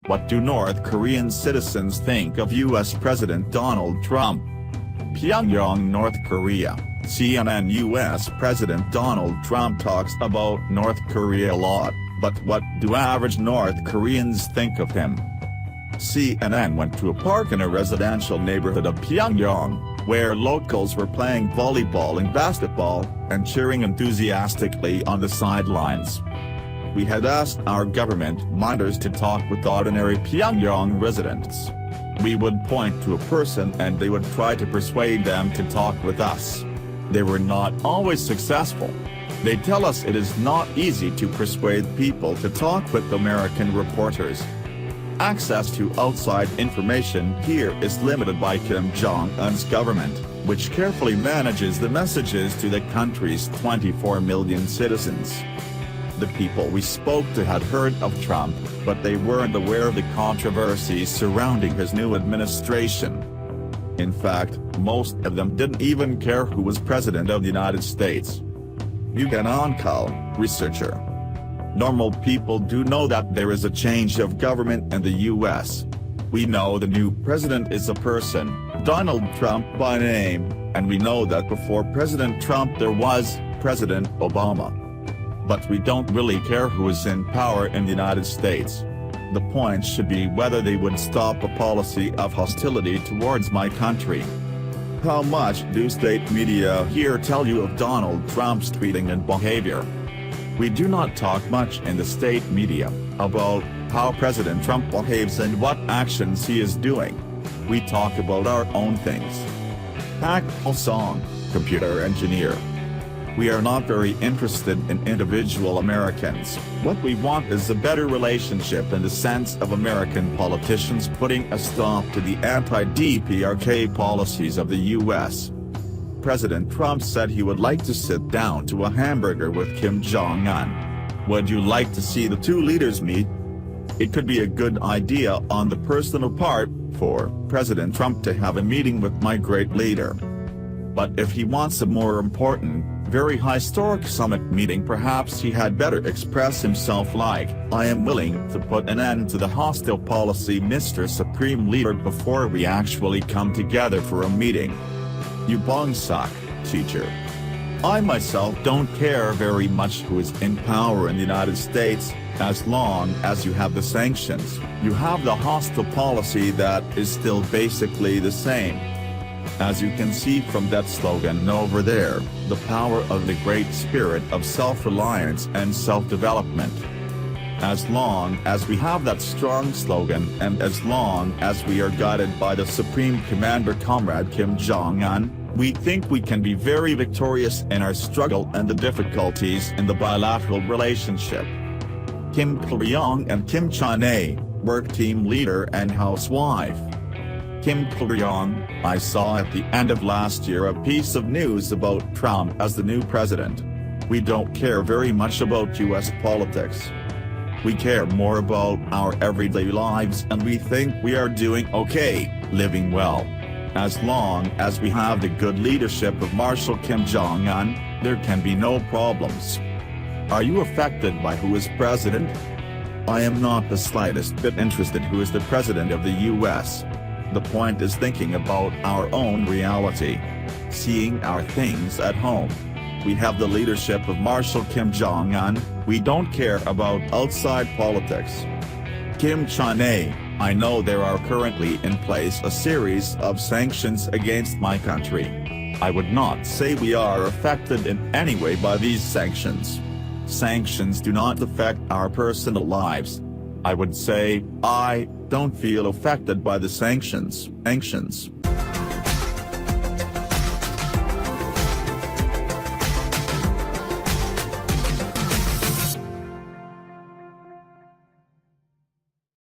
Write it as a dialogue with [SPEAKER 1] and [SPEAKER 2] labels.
[SPEAKER 1] What do North Korean citizens think of U.S. President Donald Trump? Pyongyang, North Korea. CNN. U.S. President Donald Trump talks about North Korea a lot, but what do average North Koreans think of him? CNN went to a park in a residential neighborhood of Pyongyang, where locals were playing volleyball and basketball, and cheering enthusiastically on the sidelines. We had asked our government minders to talk with ordinary Pyongyang residents. We would point to a person and they would try to persuade them to talk with us. They were not always successful. They tell us it is not easy to persuade people to talk with American reporters. Access to outside information here is limited by Kim Jong-un's government, which carefully manages the messages to the country's 24 million citizens. The people we spoke to had heard of Trump, but they weren't aware of the controversies surrounding his new administration. In fact, most of them didn't even care who was president of the United States. Yugen Onkal, researcher. Normal people do know that there is a change of government in the U.S. We know the new president is a person, Donald Trump by name, and we know that before President Trump there was President Obama. But we don't really care who is in power in the United States. The point should be whether they would stop a policy of hostility towards my country. How much do state media here tell you of Donald Trump's tweeting and behavior? We do not talk much in the state media about how President Trump behaves and what actions he is doing. We talk about our own things. Pak Song, computer engineer. We are not very interested in individual Americans. What we want is a better relationship in the sense of American politicians putting a stop to the anti-DPRK policies of the U.S. President Trump said he would like to sit down to a hamburger with Kim Jong-un. Would you like to see the two leaders meet? It could be a good idea on the personal part for President Trump to have a meeting with my great leader. But if he wants a more important, very historic summit meeting, perhaps he had better express himself like, "I am willing to put an end to the hostile policy, Mr. Supreme Leader, before we actually come together for a meeting." You bongsak, teacher. I myself don't care very much who is in power in the United States, as long as you have the sanctions, you have the hostile policy that is still basically the same. As you can see from that slogan over there, the power of the great spirit of self-reliance and self-development. As long as we have that strong slogan and as long as we are guided by the Supreme Commander Comrade Kim Jong-un, we think we can be very victorious in our struggle and the difficulties in the bilateral relationship. Kim Il-ryong and Kim Chan-a, work team leader and housewife. Kim Il-ryong, I saw at the end of last year a piece of news about Trump as the new president. We don't care very much about US politics. We care more about our everyday lives and we think we are doing okay, living well. As long as we have the good leadership of Marshal Kim Jong-un, there can be no problems. Are you affected by who is president? I am not the slightest bit interested who is the president of the US. The point is thinking about our own reality. Seeing our things at home. We have the leadership of Marshal Kim Jong-un, we don't care about outside politics. Kim Chan-a, I know there are currently in place a series of sanctions against my country. I would not say we are affected in any way by these sanctions. Sanctions do not affect our personal lives. I would say, I don't feel affected by the sanctions.